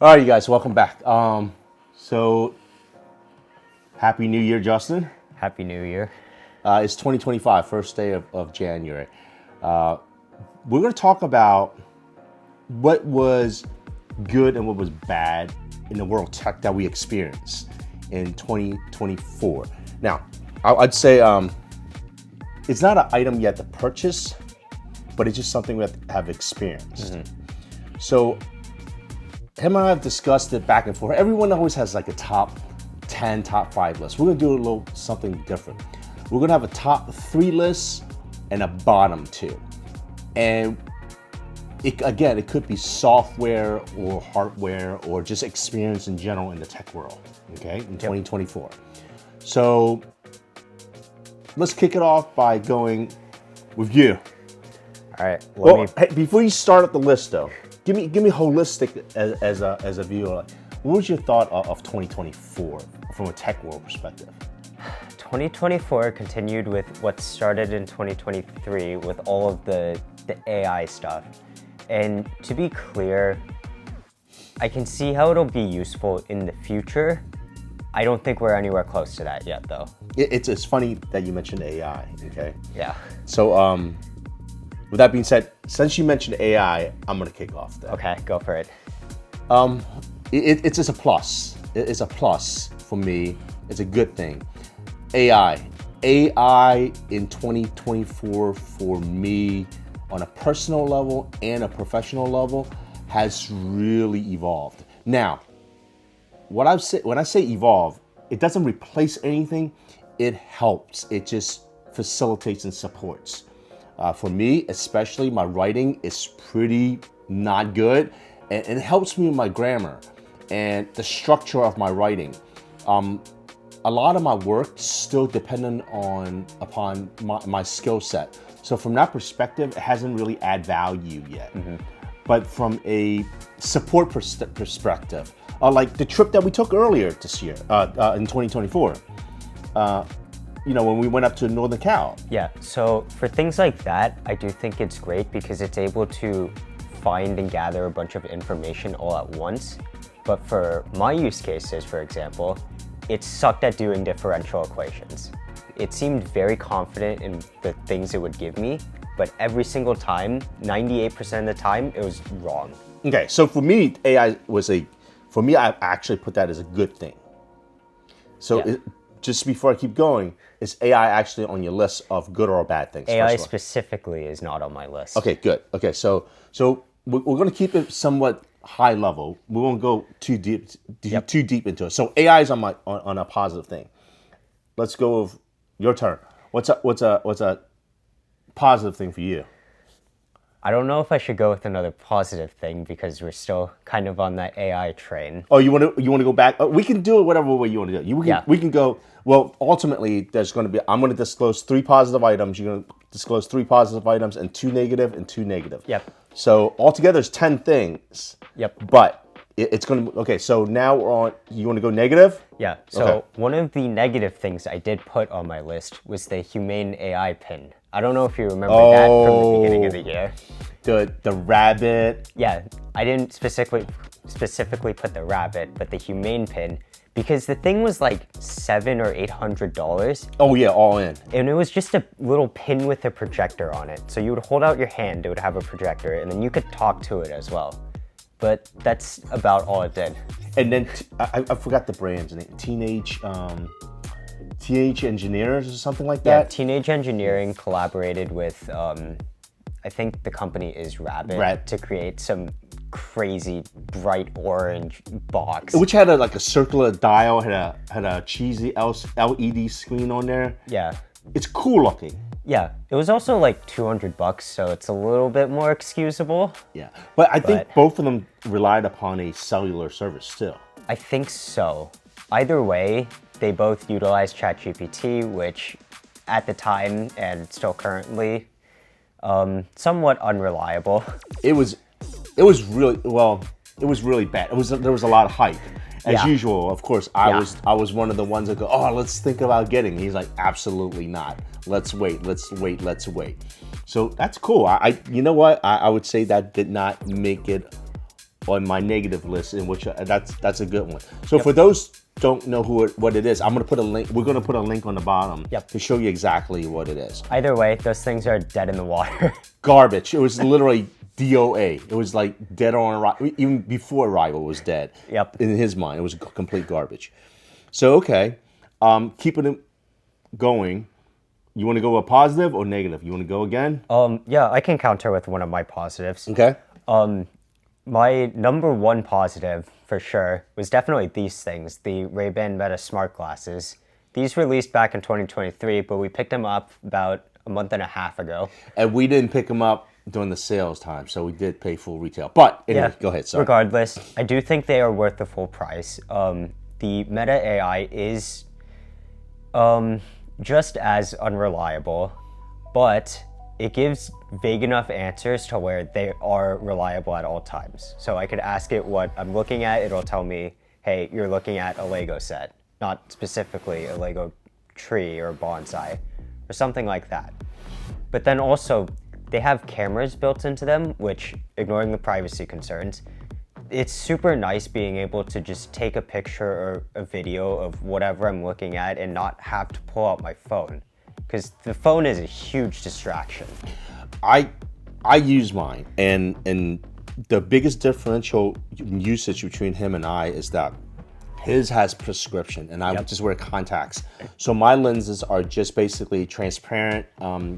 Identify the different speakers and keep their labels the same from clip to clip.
Speaker 1: All right, you guys, welcome back. So happy New Year, Justin.
Speaker 2: Happy New Year.
Speaker 1: It's 2025, first day of January. We're going to talk about what was good and what was bad in the world tech that we experienced in 2024. Now, I'd say it's not an item yet to purchase, but it's just something we have experienced. So him and I have discussed it back and forth. Everyone always has like a top 10, top 5 list. We're gonna do a little something different. We're gonna have a top 3 list and a bottom 2. And it could be software or hardware or just experience in general in the tech world, okay, in 2024. So let's kick it off by going with you.
Speaker 2: All right.
Speaker 1: Hey, before you start up the list though, give me holistic as a viewer. Like, what was your thought of 2024 from a tech world perspective?
Speaker 2: 2024 continued with what started in 2023 with all of the AI stuff. And to be clear, I can see how it'll be useful in the future. I don't think we're anywhere close to that yet, though.
Speaker 1: It's funny that you mentioned AI. Okay.
Speaker 2: Yeah.
Speaker 1: So with that being said, since you mentioned AI, I'm gonna kick off there.
Speaker 2: Okay, go for it.
Speaker 1: It's just a plus. It's a plus for me. It's a good thing. AI in 2024 for me on a personal level and a professional level has really evolved. Now, when I say evolve, it doesn't replace anything. It helps. It just facilitates and supports. For me, especially, my writing is pretty not good, and it helps me with my grammar and the structure of my writing. A lot of my work still dependent upon my skill set. So from that perspective, it hasn't really add value yet. But from a support perspective, like the trip that we took earlier this year, in 2024, when we went up to Northern Cal.
Speaker 2: Yeah, so for things like that, I do think it's great because it's able to find and gather a bunch of information all at once. But for my use cases, for example, it sucked at doing differential equations. It seemed very confident in the things it would give me, but every single time, 98% of the time, it was wrong.
Speaker 1: Okay, so for me, AI I actually put that as a good thing. So
Speaker 2: Yeah.
Speaker 1: Just before I keep going, is AI actually on your list of good or bad things?
Speaker 2: AI specifically is not on my list.
Speaker 1: Okay, good. Okay, so we're going to keep it somewhat high level. We won't go too deep into it. So AI is on a positive thing. Let's go with your turn. What's a positive thing for you?
Speaker 2: I don't know if I should go with another positive thing because we're still kind of on that AI train.
Speaker 1: Oh, you want to go back? We can do it whatever way you want to do it. We can go. Well, ultimately, I'm going to disclose 3 positive items. You're going to disclose 3 positive items and 2 negative and 2 negative.
Speaker 2: Yep.
Speaker 1: So altogether, it's 10 things.
Speaker 2: Yep.
Speaker 1: But it's going to. Okay. So now we're on. You want to go negative?
Speaker 2: Yeah. So One of the negative things I did put on my list was the humane AI pin. I don't know if you remember that from the beginning of the year.
Speaker 1: The rabbit.
Speaker 2: Yeah, I didn't specifically put the rabbit, but the humane pin, because the thing was like $700 or $800.
Speaker 1: Oh yeah, all in.
Speaker 2: And it was just a little pin with a projector on it. So you would hold out your hand, it would have a projector, and then you could talk to it as well. But that's about all it did.
Speaker 1: And then I forgot the brand's name. Teenage Engineers or something like that?
Speaker 2: Yeah, Teenage Engineering collaborated with, I think the company is Rabbit, to create some crazy bright orange box.
Speaker 1: Which had a circular dial, had a cheesy LED screen on there.
Speaker 2: Yeah.
Speaker 1: It's cool looking.
Speaker 2: Yeah, it was also like $200, so it's a little bit more excusable.
Speaker 1: Yeah, but I think both of them relied upon a cellular service still.
Speaker 2: I think so. Either way, they both utilize ChatGPT, which at the time and still currently, somewhat unreliable. It was
Speaker 1: really bad. There was a lot of hype. As usual, of course, I was one of the ones that go, oh, let's think about getting it. He's like, absolutely not. Let's wait. So that's cool. You know what? I would say that did not make it on my negative list, in which that's a good one. So for those don't know what it is, I'm gonna put a link. We're gonna put a link on the bottom to show you exactly what it is.
Speaker 2: Either way, those things are dead in the water.
Speaker 1: Garbage. It was literally DOA. It was like dead on arrival. Even before arrival was dead. In his mind, it was complete garbage. So okay, keeping it going. You want to go a positive or negative? You want to go again?
Speaker 2: Yeah, I can counter with one of my positives.
Speaker 1: Okay.
Speaker 2: My number one positive, for sure, was definitely these things, the Ray-Ban Meta Smart Glasses. These released back in 2023, but we picked them up about a month and a half ago.
Speaker 1: And we didn't pick them up during the sales time, so we did pay full retail. But anyway, go ahead, sorry.
Speaker 2: Regardless, I do think they are worth the full price. The Meta AI is just as unreliable, but it gives vague enough answers to where they are reliable at all times. So I could ask it what I'm looking at, it'll tell me, hey, you're looking at a Lego set, not specifically a Lego tree or bonsai, or something like that. But then also, they have cameras built into them, which, ignoring the privacy concerns, it's super nice being able to just take a picture or a video of whatever I'm looking at and not have to pull out my phone. Because the phone is a huge distraction.
Speaker 1: I use mine, and the biggest differential usage between him and I is that his has prescription, and I just wear contacts. So my lenses are just basically transparent,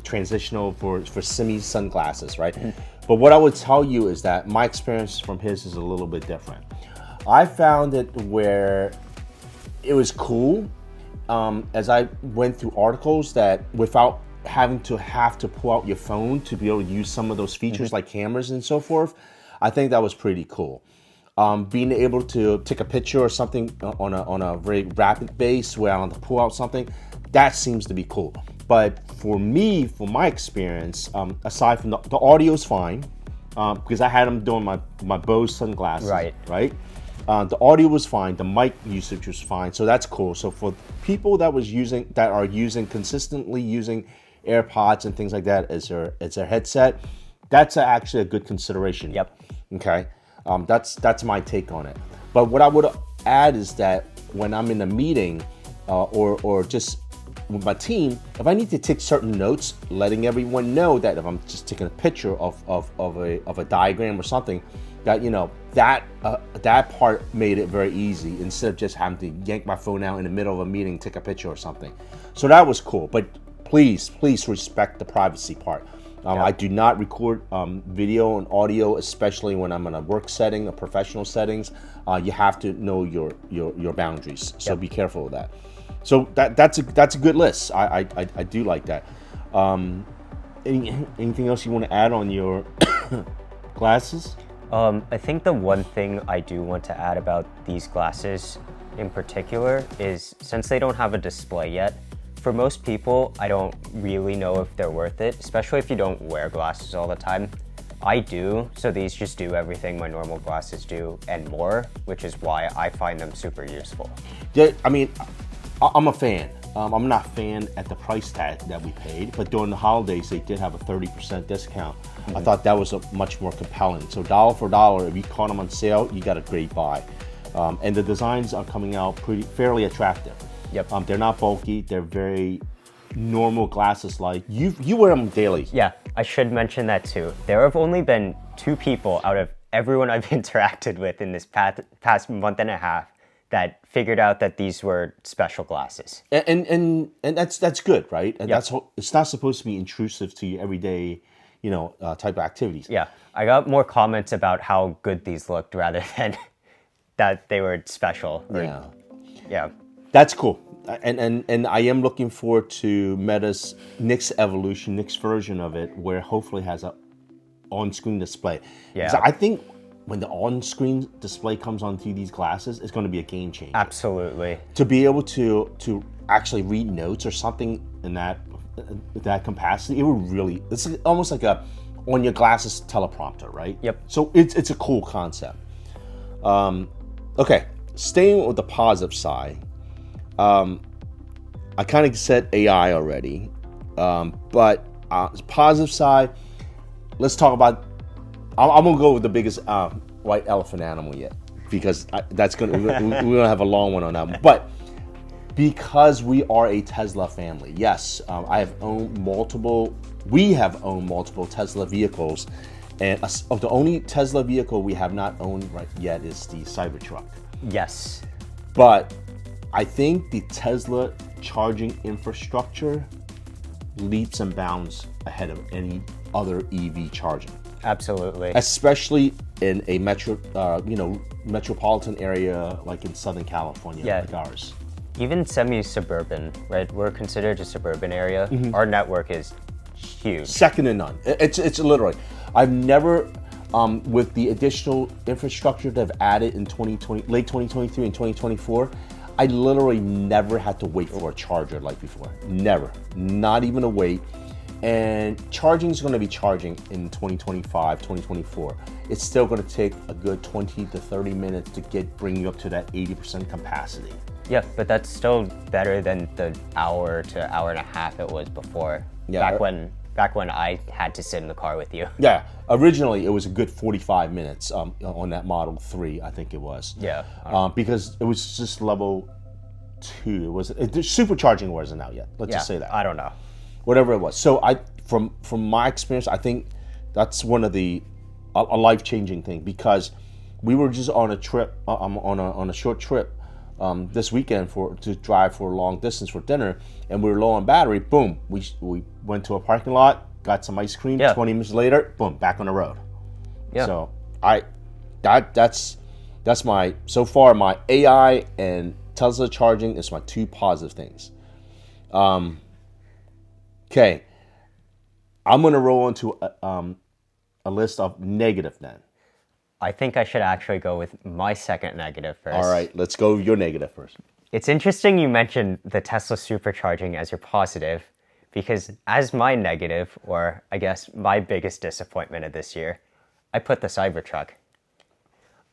Speaker 1: transitional for semi sunglasses, right? But what I would tell you is that my experience from his is a little bit different. I found it where it was cool as I went through articles that without having to pull out your phone to be able to use some of those features like cameras and so forth, I think that was pretty cool. Being able to take a picture or something on a very rapid base where I don't have to pull out something, that seems to be cool. But for me, for my experience, aside from the audio is fine, because I had them doing my Bose sunglasses, right? The audio was fine, the mic usage was fine, so that's cool. So for people that are consistently using AirPods and things like that as their headset, that's actually a good consideration. Okay, that's my take on it. But what I would add is that when I'm in a meeting or just with my team, if I need to take certain notes, letting everyone know that if I'm just taking a picture of a diagram or something, that that part made it very easy instead of just having to yank my phone out in the middle of a meeting, take a picture or something. So that was cool. But please respect the privacy part. I do not record video and audio, especially when I'm in a work setting, a professional settings. You have to know your boundaries. So be careful of that. So that's a good list. I do like that. Anything else you want to add on your glasses?
Speaker 2: I think the one thing I do want to add about these glasses in particular is, since they don't have a display yet, for most people, I don't really know if they're worth it, especially if you don't wear glasses all the time. I do, so these just do everything my normal glasses do and more, which is why I find them super useful.
Speaker 1: Yeah, I mean, I'm a fan. I'm not a fan at the price tag that we paid, but during the holidays, they did have a 30% discount. I thought that was much more compelling. So dollar for dollar, if you caught them on sale, you got a great buy. And the designs are coming out fairly attractive. They're not bulky. They're very normal glasses like. You wear them daily.
Speaker 2: Yeah, I should mention that too. There have only been 2 people out of everyone I've interacted with in this past month and a half that figured out that these were special glasses.
Speaker 1: And that's good, right? And it's not supposed to be intrusive to your everyday, type of activities.
Speaker 2: Yeah, I got more comments about how good these looked rather than that they were special. Yeah. That's
Speaker 1: cool. And I am looking forward to Meta's next evolution, next version of it, where hopefully it has a on-screen display. Yeah. I think when the on-screen display comes onto these glasses, it's going to be a game changer.
Speaker 2: Absolutely.
Speaker 1: To be able to actually read notes or something in that capacity, it's almost like a on your glasses teleprompter, right? So it's a cool concept. Okay, staying with the positive side, I kind of said AI already, but positive side, let's talk about. I'm gonna go with the biggest. white elephant animal yet, because that's gonna we're gonna have a long one on that one. But because we are a Tesla family, yes, we have owned multiple Tesla vehicles, and the only Tesla vehicle we have not owned right yet is the Cybertruck.
Speaker 2: Yes.
Speaker 1: But I think the Tesla charging infrastructure leaps and bounds ahead of any other EV charging.
Speaker 2: Absolutely.
Speaker 1: Especially in a metropolitan area like in Southern California, like ours.
Speaker 2: Even semi-suburban, right? We're considered a suburban area. Our network is huge.
Speaker 1: Second to none. It's literally. I've never, with the additional infrastructure they've added in late 2023 and 2024, I literally never had to wait for a charger like before. Never. Not even a wait. And charging is going to be charging in 2025, 2024. It's still going to take a good 20 to 30 minutes to bring you up to that 80% capacity.
Speaker 2: Yeah, but that's still better than the hour to hour and a half it was before.
Speaker 1: Yeah.
Speaker 2: Back when I had to sit in the car with you.
Speaker 1: Yeah, originally it was a good 45 minutes on that Model 3, I think it was.
Speaker 2: Yeah.
Speaker 1: Because it was just level 2. The supercharging wasn't out yet. Let's just say that.
Speaker 2: I don't know.
Speaker 1: Whatever it was. So from my experience, I think that's one of a life-changing thing, because we were just on a trip, on a short trip this weekend to drive for a long distance for dinner, and we were low on battery. Boom, we went to a parking lot, got some ice cream. 20 minutes later, boom, back on the road.
Speaker 2: Yeah.
Speaker 1: So that's my, so far, my AI and Tesla charging is my two positive things. Okay, I'm gonna roll into a list of negative then.
Speaker 2: I think I should actually go with my second negative first.
Speaker 1: All right, let's go your negative first.
Speaker 2: It's interesting you mentioned the Tesla supercharging as your positive, because as my negative, or I guess my biggest disappointment of this year, I put the Cybertruck.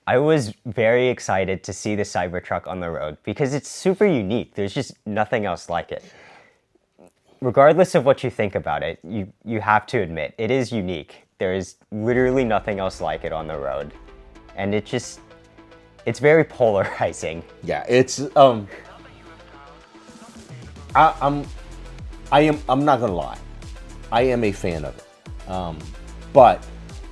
Speaker 2: I was very excited to see the Cybertruck on the road because it's super unique. There's just nothing else like it. Regardless of what you think about it, you have to admit, it is unique. There is literally nothing else like it on the road. And it's very polarizing.
Speaker 1: Yeah, it's I'm not gonna lie, I am a fan of it. But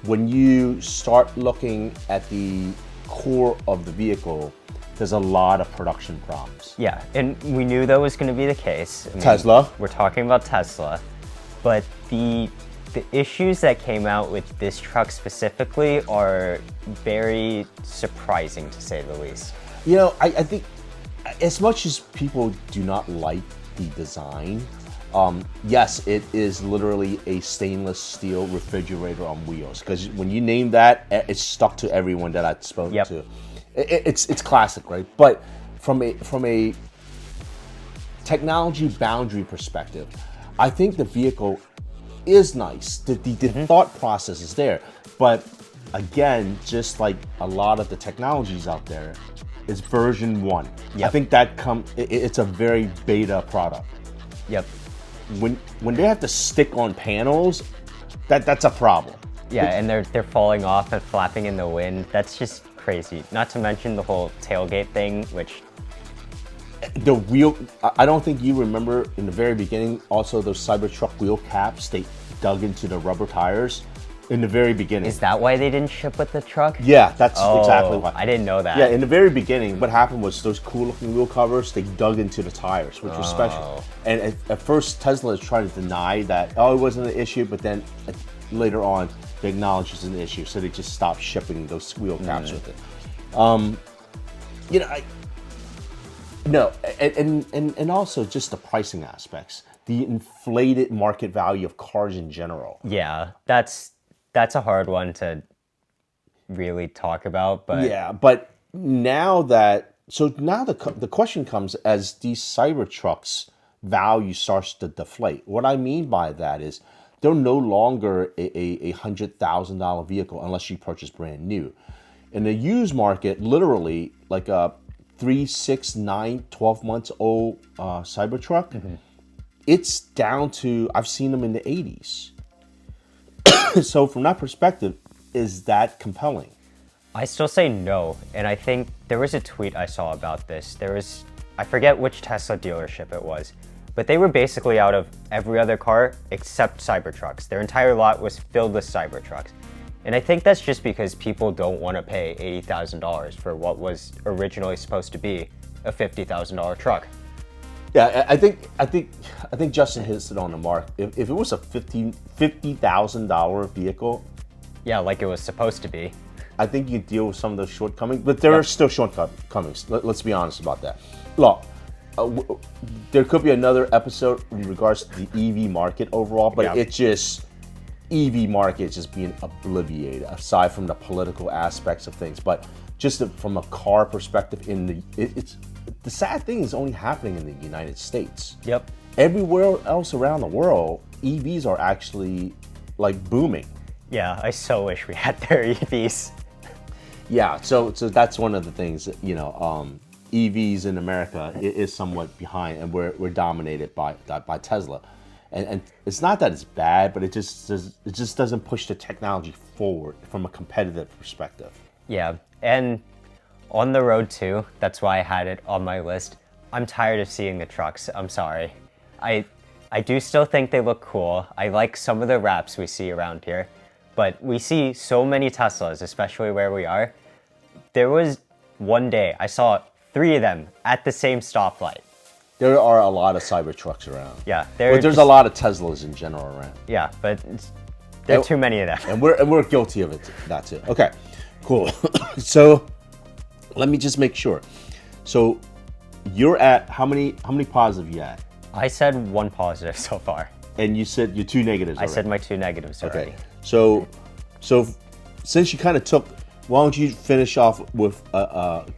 Speaker 1: when you start looking at the core of the vehicle, there's a lot of production problems.
Speaker 2: Yeah, and we knew that was going to be the case. I mean,
Speaker 1: Tesla.
Speaker 2: We're talking about Tesla, but the issues that came out with this truck specifically are very surprising, to say the least.
Speaker 1: You know, I think as much as people do not like the design, yes, it is literally a stainless steel refrigerator on wheels. Because when you name that, it's stuck to everyone that I've spoken to. It's classic, right? But from a technology boundary perspective, I think the vehicle is nice. The thought process is there. But again, just like a lot of the technologies out there, it's version 1. I think that it's a very beta product.
Speaker 2: Yep.
Speaker 1: When they have to stick on panels, that's a problem.
Speaker 2: Yeah, and they're falling off and flapping in the wind. That's just crazy. Not to mention the whole tailgate thing, which
Speaker 1: the wheel, I don't think you remember in the very beginning, also those Cybertruck wheel caps, they dug into the rubber tires in the very beginning.
Speaker 2: Is that why they didn't ship with the truck?
Speaker 1: Yeah, that's exactly why.
Speaker 2: I didn't know that.
Speaker 1: Yeah, in the very beginning, what happened was those cool looking wheel covers, they dug into the tires, which was special. And at first, Tesla is trying to deny that, it wasn't an issue, but then later on, they acknowledged it's an issue, so they just stopped shipping those wheel caps with it. And also just the pricing aspects, the inflated market value of cars in general.
Speaker 2: Yeah, that's a hard one to really talk about, but
Speaker 1: yeah, but now the question comes as these Cybertrucks value starts to deflate. What I mean by that is they're no longer a $100,000 vehicle unless you purchase brand new. In the used market, literally like a 3, 6, 9, 12 months old Cybertruck, it's down to, I've seen them in the 80s. So from that perspective, is that compelling?
Speaker 2: I still say no, and I think there was a tweet I saw about this. I forget which Tesla dealership it was, but they were basically out of every other car except Cybertrucks. Their entire lot was filled with Cybertrucks. And I think that's just because people don't want to pay $80,000 for what was originally supposed to be a $50,000 truck.
Speaker 1: Yeah, I think Justin hits it on the mark. If it was a $50,000 vehicle,
Speaker 2: yeah, like it was supposed to be,
Speaker 1: I think you deal with some of those shortcomings, but there are still shortcomings. Let's be honest about that. Look, there could be another episode in regards to the EV market overall, but it's just EV market just being obliterated aside from the political aspects of things. But just from a car perspective, it's the sad thing is only happening in the United States.
Speaker 2: Yep.
Speaker 1: Everywhere else around the world, EVs are actually like booming.
Speaker 2: Yeah, I so wish we had their EVs.
Speaker 1: Yeah, so that's one of the things that, EVs in America is somewhat behind, and we're dominated by Tesla, and it's not that it's bad, but it just doesn't push the technology forward from a competitive perspective.
Speaker 2: Yeah, and on the road too. That's why I had it on my list. I'm tired of seeing the trucks. I'm sorry. I do still think they look cool. I like some of the wraps we see around here. But we see so many Teslas, especially where we are. There was one day I saw 3 of them at the same stoplight.
Speaker 1: There are a lot of Cybertrucks around.
Speaker 2: Yeah,
Speaker 1: there's a lot of Teslas in general around.
Speaker 2: Yeah, but there are too many of them.
Speaker 1: And we're guilty of that too. Okay, cool. So let me just make sure. So you're at how many positive you at?
Speaker 2: I said 1 positive so far.
Speaker 1: And you said your 2 negatives already.
Speaker 2: I said my 2 negatives already.
Speaker 1: Okay. So since you kind of took, why don't you finish off with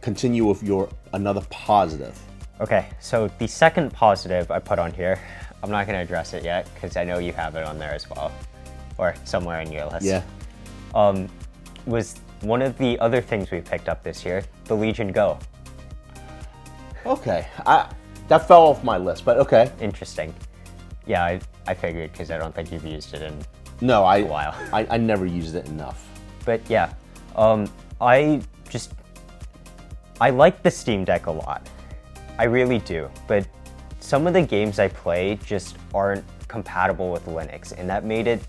Speaker 1: continue with your another positive?
Speaker 2: Okay, so the second positive I put on here, I'm not going to address it yet because I know you have it on there as well, or somewhere in your list.
Speaker 1: Yeah.
Speaker 2: Was one of the other things we picked up this year, the Legion Go.
Speaker 1: Okay, that fell off my list, but okay.
Speaker 2: Interesting. Yeah, I figured because I don't think you've used it in
Speaker 1: a
Speaker 2: while.
Speaker 1: I never used it enough.
Speaker 2: But yeah, I like the Steam Deck a lot. I really do, but some of the games I play just aren't compatible with Linux, and that made it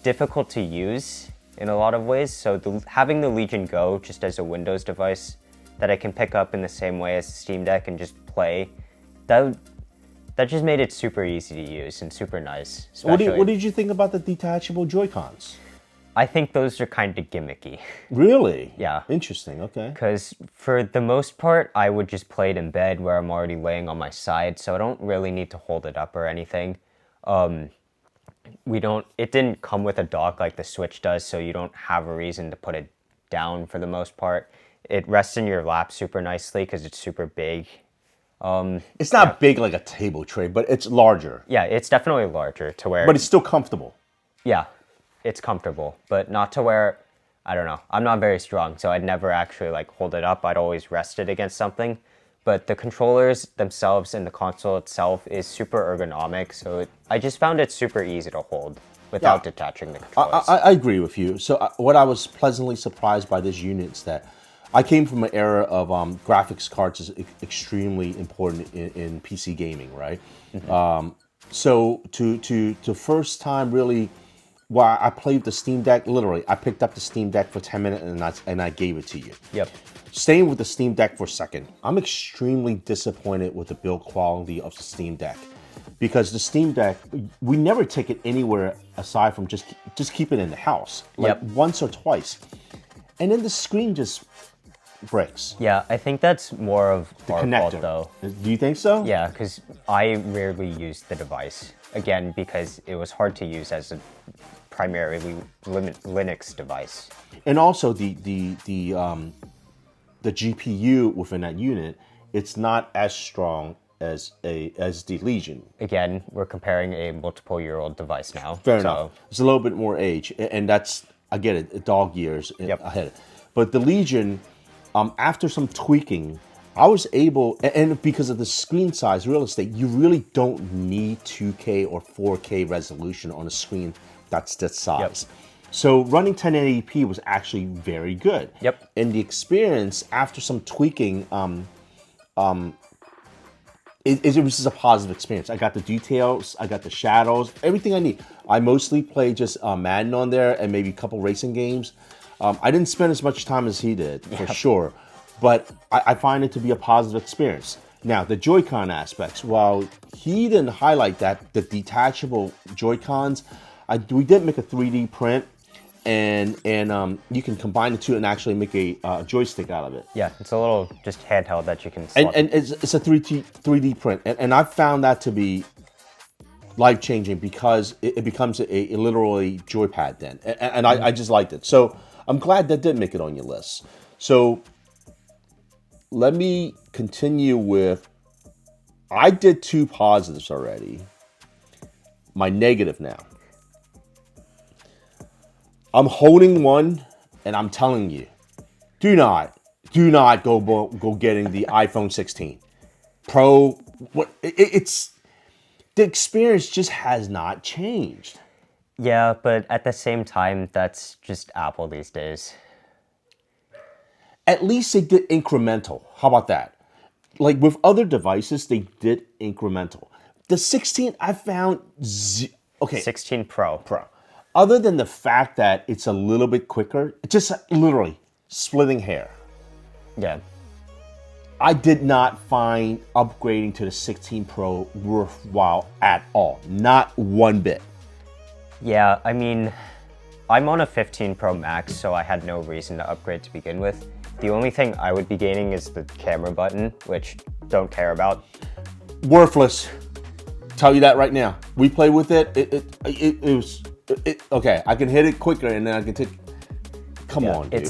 Speaker 2: difficult to use in a lot of ways. So having the Legion Go just as a Windows device that I can pick up in the same way as the Steam Deck and just play, that just made it super easy to use and super nice.
Speaker 1: What did you think about the detachable Joy-Cons?
Speaker 2: I think those are kind of gimmicky.
Speaker 1: Really?
Speaker 2: Yeah.
Speaker 1: Interesting, okay.
Speaker 2: Because for the most part, I would just play it in bed where I'm already laying on my side, so I don't really need to hold it up or anything. It didn't come with a dock like the Switch does, so you don't have a reason to put it down for the most part. It rests in your lap super nicely because it's super big.
Speaker 1: It's not big like a table tray, but it's larger.
Speaker 2: Yeah, it's definitely larger to where...
Speaker 1: But it's still comfortable.
Speaker 2: Yeah, it's comfortable, but not to where, I don't know, I'm not very strong, so I'd never actually like hold it up. I'd always rest it against something. But the controllers themselves and the console itself is super ergonomic, so I just found it super easy to hold without detaching the controllers.
Speaker 1: I agree with you. So what I was pleasantly surprised by this unit is that I came from an era of graphics cards is extremely important in PC gaming, right? Mm-hmm. So to first time really, well, I played the Steam Deck. Literally, I picked up the Steam Deck for 10 minutes and I gave it to you.
Speaker 2: Yep.
Speaker 1: Staying with the Steam Deck for a second, I'm extremely disappointed with the build quality of the Steam Deck, because the Steam Deck, we never take it anywhere aside from just keep it in the house, like once or twice, and then the screen just breaks.
Speaker 2: Yeah, I think that's more of our fault though.
Speaker 1: Do you think so?
Speaker 2: Yeah, because I rarely used the device, again, because it was hard to use as a primarily Linux device.
Speaker 1: And also the GPU within that unit, it's not as strong as the Legion.
Speaker 2: Again, we're comparing a multiple-year-old device now.
Speaker 1: Fair enough. It's a little bit more age, and that's, I get it, dog years ahead. But the Legion, after some tweaking, I was able, and because of the screen size, real estate, you really don't need 2K or 4K resolution on a screen that's that size. So running 1080p was actually very good.
Speaker 2: Yep.
Speaker 1: And the experience after some tweaking, it was just a positive experience. I got the details, I got the shadows, everything I need. I mostly play just Madden on there and maybe a couple racing games. I didn't spend as much time as he did, for sure, but I find it to be a positive experience. Now, the Joy-Con aspects, while he didn't highlight that, the detachable Joy-Cons, we did make a 3D print, and you can combine the two and actually make a joystick out of it.
Speaker 2: Yeah, it's a little just handheld that you can slot.
Speaker 1: And it's a 3D print, and I found that to be life-changing because it becomes a literally joypad then, and I just liked it. So I'm glad that did make it on your list. So let me continue with, I did 2 positives already. My negative now. I'm holding one, and I'm telling you, do not go getting the iPhone 16 Pro. It's the experience just has not changed.
Speaker 2: Yeah, but at the same time, that's just Apple these days.
Speaker 1: At least they did incremental. How about that? Like with other devices, they did incremental. The 16, I found okay.
Speaker 2: 16 Pro.
Speaker 1: Other than the fact that it's a little bit quicker, just literally splitting hair.
Speaker 2: Yeah.
Speaker 1: I did not find upgrading to the 16 Pro worthwhile at all. Not one bit.
Speaker 2: Yeah, I mean, I'm on a 15 Pro Max, so I had no reason to upgrade to begin with. The only thing I would be gaining is the camera button, which don't care about.
Speaker 1: Worthless. Tell you that right now. We played with it. It was okay. I can hit it quicker, and then I can take. Come on, dude.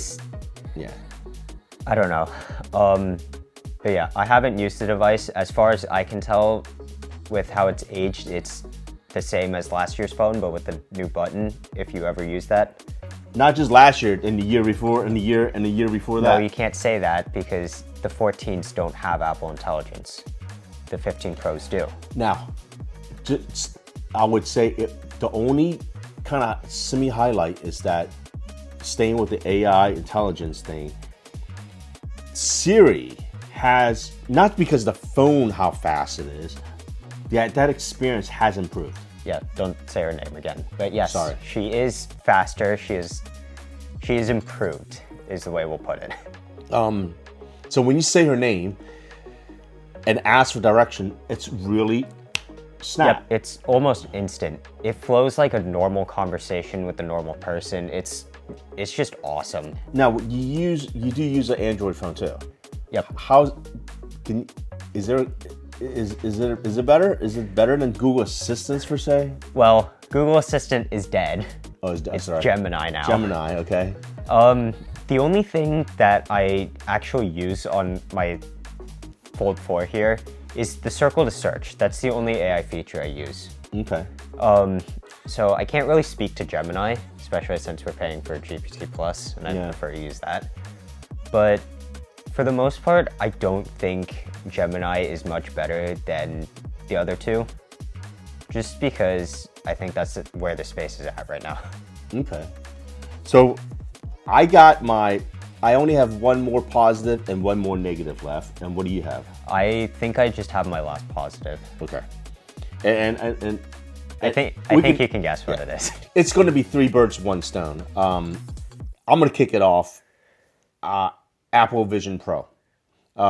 Speaker 1: Yeah.
Speaker 2: I don't know. But yeah, I haven't used the device. As far as I can tell, with how it's aged, it's the same as last year's phone, but with the new button. If you ever use that.
Speaker 1: Not just last year, and the year before, and the year before that.
Speaker 2: No, you can't say that because the 14s don't have Apple Intelligence. The 15 Pros do.
Speaker 1: Now, I would say the only kind of semi-highlight is that staying with the AI intelligence thing, Siri has, not because the phone how fast it is, that experience has improved.
Speaker 2: Yeah, don't say her name again. But yes,
Speaker 1: sorry.
Speaker 2: She is faster. She is improved, is the way we'll put it.
Speaker 1: So when you say her name and ask for direction, it's really snap.
Speaker 2: Yep, it's almost instant. It flows like a normal conversation with a normal person. It's just awesome.
Speaker 1: Now you do use an Android phone too.
Speaker 2: Yep.
Speaker 1: Is it better? Is it better than Google Assistant per se?
Speaker 2: Well, Google Assistant is dead.
Speaker 1: Oh, it's sorry.
Speaker 2: Gemini now.
Speaker 1: Gemini, okay.
Speaker 2: The only thing that I actually use on my Fold 4 here is the circle to search. That's the only AI feature I use.
Speaker 1: Okay.
Speaker 2: So I can't really speak to Gemini, especially since we're paying for GPT Plus, and I prefer to use that. But for the most part, I don't think Gemini is much better than the other two, just because I think that's where the space is at right now.
Speaker 1: Okay. So I only have one more positive and one more negative left. And what do you have?
Speaker 2: I think I just have my last positive.
Speaker 1: Okay. And
Speaker 2: I think you can guess what it is.
Speaker 1: It's going to be 3 birds, 1 stone. I'm going to kick it off. Apple Vision Pro.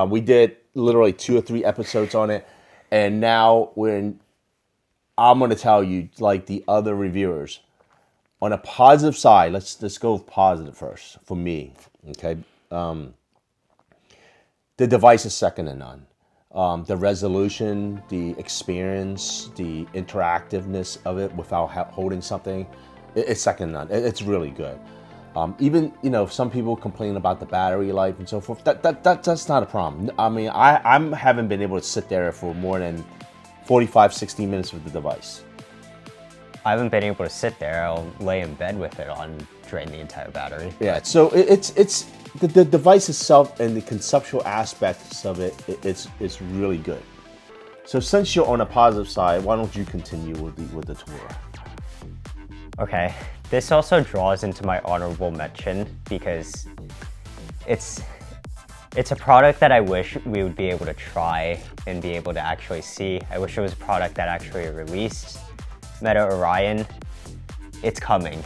Speaker 1: We did literally 2 or 3 episodes on it, and now I'm going to tell you, like the other reviewers, on a positive side, let's go with positive first for me. Okay, the device is second to none. The resolution, the experience, the interactiveness of it without holding something, it's second to none. It's really good. Even, some people complain about the battery life and so forth. That's not a problem. I mean, I haven't been able to sit there for more than 45, 60 minutes with the device.
Speaker 2: I haven't been able to sit there. I'll lay in bed with it on, drain the entire battery.
Speaker 1: Yeah, so it's the device itself and the conceptual aspects of it's really good. So since you're on a positive side, why don't you continue with the tour?
Speaker 2: Okay, this also draws into my honorable mention because it's a product that I wish we would be able to try and be able to actually see. I wish it was a product that actually released. Meta Orion, it's coming.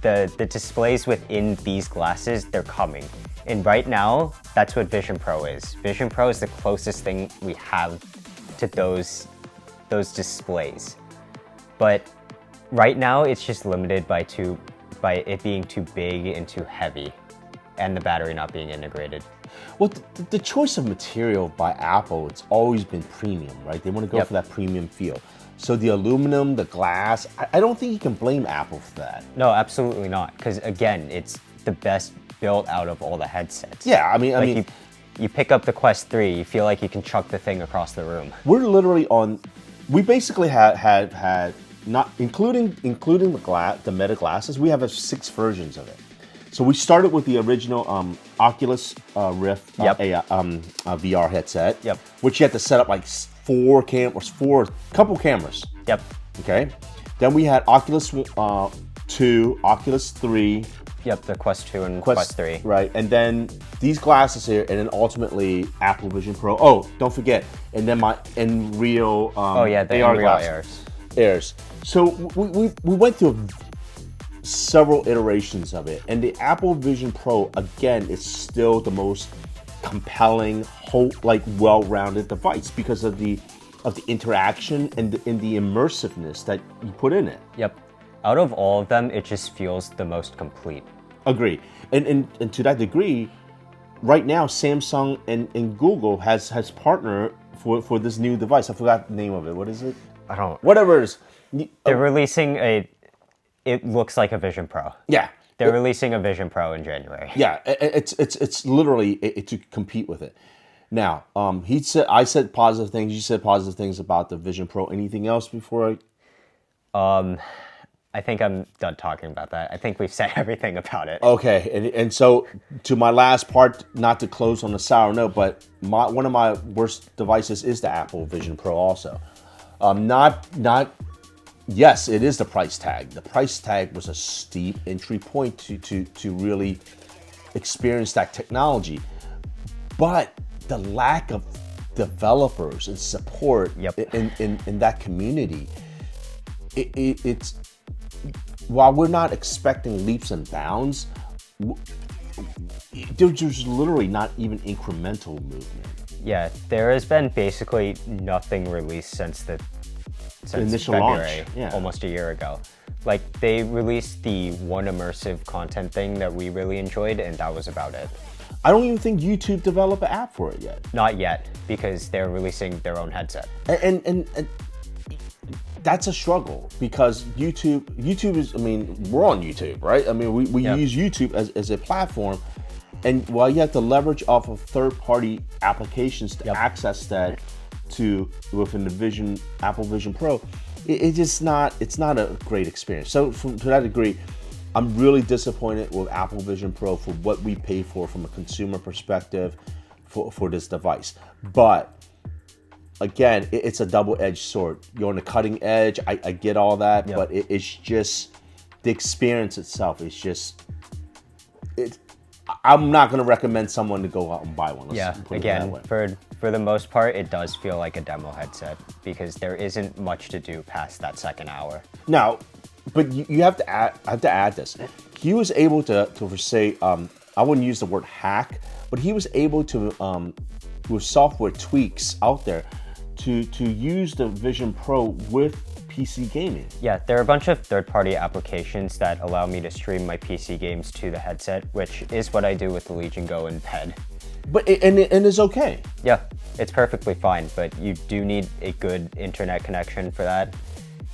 Speaker 2: The displays within these glasses, they're coming. And right now, that's what Vision Pro is. Vision Pro is the closest thing we have to those displays. But right now, it's just limited by it being too big and too heavy, and the battery not being integrated.
Speaker 1: Well, the choice of material by Apple, it's always been premium, right? They want to go for that premium feel. So the aluminum, the glass, I don't think you can blame Apple for that.
Speaker 2: No, absolutely not. Because again, it's the best built out of all the headsets.
Speaker 1: Yeah, I mean,
Speaker 2: you pick up the Quest 3, you feel like you can chuck the thing across the room.
Speaker 1: We're literally we basically had not including the Meta glasses, we have 6 versions of it. So we started with the original Oculus Rift VR headset, which you had to set up like 4 couple cameras.
Speaker 2: Yep.
Speaker 1: Okay. Then we had Oculus 2, Oculus 3.
Speaker 2: Yep, the Quest 2 and Quest 3.
Speaker 1: Right, and then these glasses here, and then ultimately Apple Vision Pro. Oh, don't forget, and then my Nreal
Speaker 2: the
Speaker 1: AR
Speaker 2: Nreal
Speaker 1: Airs. So we went through several iterations of it, and the Apple Vision Pro again is still the most compelling, well-rounded device because of the interaction and the immersiveness that you put in it.
Speaker 2: Yep. Out of all of them, it just feels the most complete.
Speaker 1: Agree. And to that degree, right now Samsung and Google has partnered for this new device. I forgot the name of it. What is it?
Speaker 2: I don't.
Speaker 1: Whatever it is.
Speaker 2: They're releasing it looks like a Vision Pro.
Speaker 1: Yeah.
Speaker 2: They're releasing a Vision Pro in January.
Speaker 1: Yeah, it's literally to compete with it. Now, I said positive things. You said positive things about the Vision Pro. Anything else before
Speaker 2: I think I'm done talking about that. I think we've said everything about it.
Speaker 1: Okay, and so to my last part, not to close on a sour note, but one of my worst devices is the Apple Vision Pro also. Yes, it is the price tag. The price tag was a steep entry point to really experience that technology. But the lack of developers and support in that community, it's while we're not expecting leaps and bounds, there's literally not even incremental movement.
Speaker 2: Yeah, there has been basically nothing released since
Speaker 1: initial
Speaker 2: February,
Speaker 1: launch.
Speaker 2: Almost a year ago. Like, they released the one immersive content thing that we really enjoyed, and that was about it.
Speaker 1: I don't even think YouTube developed an app for it yet.
Speaker 2: Not yet, because they're releasing their own headset.
Speaker 1: And that's a struggle because YouTube is, I mean, we're on YouTube, right? I mean, we use YouTube as a platform. And while you have to leverage off of third-party applications to access that within the Apple Vision Pro, it's not a great experience. So to that degree, I'm really disappointed with Apple Vision Pro for what we pay for from a consumer perspective for this device. But again, it's a double-edged sword. You're on the cutting edge. I get all that, but it's just the experience itself. It's just I'm not going to recommend someone to go out and buy one.
Speaker 2: Again, for the most part, it does feel like a demo headset because there isn't much to do past that second hour.
Speaker 1: Now, but you have to add this. He was able to say, I wouldn't use the word hack, but he was able to, with software tweaks out there, to use the Vision Pro with PC gaming.
Speaker 2: Yeah, there are a bunch of third-party applications that allow me to stream my PC games to the headset, which is what I do with the Legion Go and PED.
Speaker 1: But and it's okay.
Speaker 2: Yeah, it's perfectly fine, but you do need a good internet connection for that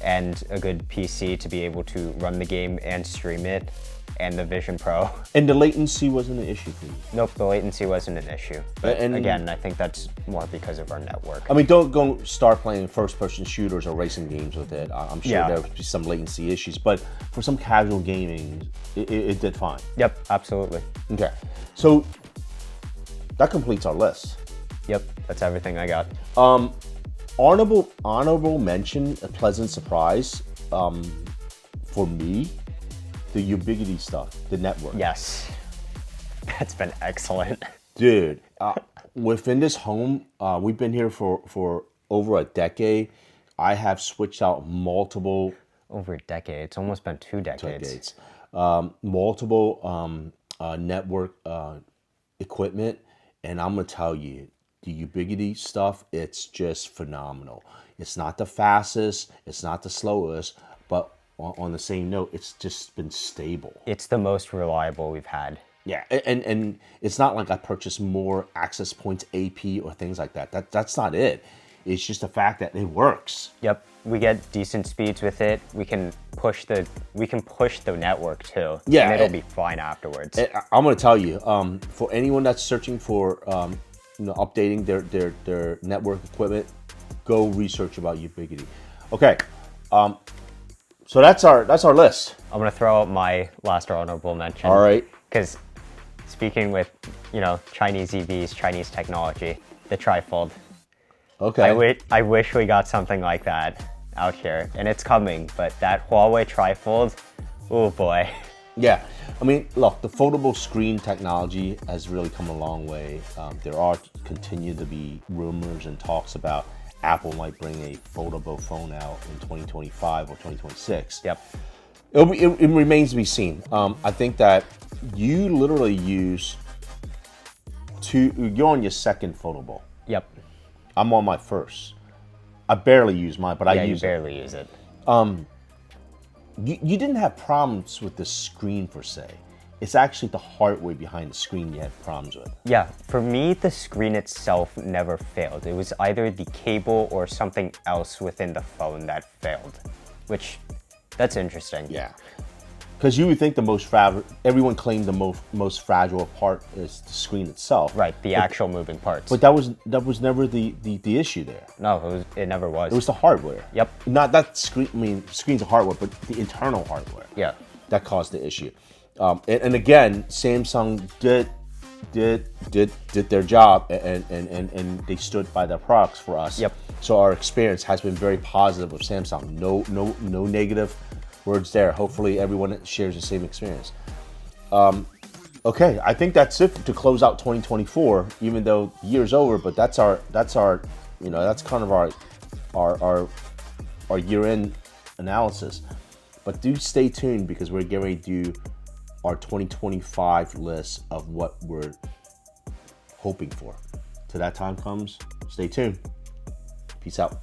Speaker 2: and a good PC to be able to run the game and stream it, and the Vision Pro.
Speaker 1: And the latency wasn't an issue for you?
Speaker 2: Nope, the latency wasn't an issue. But again, I think that's more because of our network.
Speaker 1: I mean, don't go start playing first-person shooters or racing games with it. I'm sure there would be some latency issues, but for some casual gaming, it did fine.
Speaker 2: Yep, absolutely.
Speaker 1: Okay, so that completes our list.
Speaker 2: Yep, that's everything I got.
Speaker 1: Honorable mention, a pleasant surprise for me, the ubiquity stuff, the network.
Speaker 2: Yes, that's been excellent.
Speaker 1: Dude, within this home, we've been here for over a decade. I have switched out multiple
Speaker 2: Over a decade. It's almost been 2 decades.
Speaker 1: multiple network equipment, and I'm gonna tell you, the ubiquity stuff, it's just phenomenal. It's not the fastest, it's not the slowest, but on the same note, it's just been stable.
Speaker 2: It's the most reliable we've had.
Speaker 1: Yeah, and it's not like I purchased more access points, AP, or things like that. That's not it. It's just the fact that it works.
Speaker 2: Yep, we get decent speeds with it. We can push the network too.
Speaker 1: Yeah,
Speaker 2: and it'll be fine afterwards.
Speaker 1: I'm gonna tell you, for anyone that's searching for, updating their network equipment, go research about ubiquity. Okay, so that's our list.
Speaker 2: I'm gonna throw out my last honorable mention.
Speaker 1: All right.
Speaker 2: Because speaking with Chinese EVs, Chinese technology, the trifold.
Speaker 1: Okay.
Speaker 2: I wish we got something like that out here, and it's coming. But that Huawei trifold, oh boy.
Speaker 1: Yeah, I mean, look, the foldable screen technology has really come a long way. There are continue to be rumors and talks about Apple might bring a foldable phone out in 2025 or 2026.
Speaker 2: Yep.
Speaker 1: It remains to be seen. I think that you literally you're on your second foldable.
Speaker 2: Yep.
Speaker 1: I'm on my first. I barely use mine, but I
Speaker 2: Yeah, you
Speaker 1: use it.
Speaker 2: barely use it.
Speaker 1: You didn't have problems with the screen per se. It's actually the hardware behind the screen you had problems with.
Speaker 2: Yeah, for me, the screen itself never failed. It was either the cable or something else within the phone that failed, which, that's interesting.
Speaker 1: Yeah. Because you would think everyone claimed the most fragile part is the screen itself.
Speaker 2: Right, the actual moving parts.
Speaker 1: But that was never the issue there.
Speaker 2: No, it never was.
Speaker 1: It was the hardware.
Speaker 2: Yep.
Speaker 1: Not that screen. I mean, screens are hardware, but the internal hardware.
Speaker 2: Yeah.
Speaker 1: That caused the issue. And again, Samsung did their job, and they stood by their products for us.
Speaker 2: Yep.
Speaker 1: So our experience has been very positive with Samsung. No negative words there. Hopefully everyone shares the same experience. Okay, I think that's it to close out 2024. Even though the year's over, but that's kind of our year-end analysis. But do stay tuned because we're getting ready to do our 2025 list of what we're hoping for. Till that time comes, stay tuned. Peace out.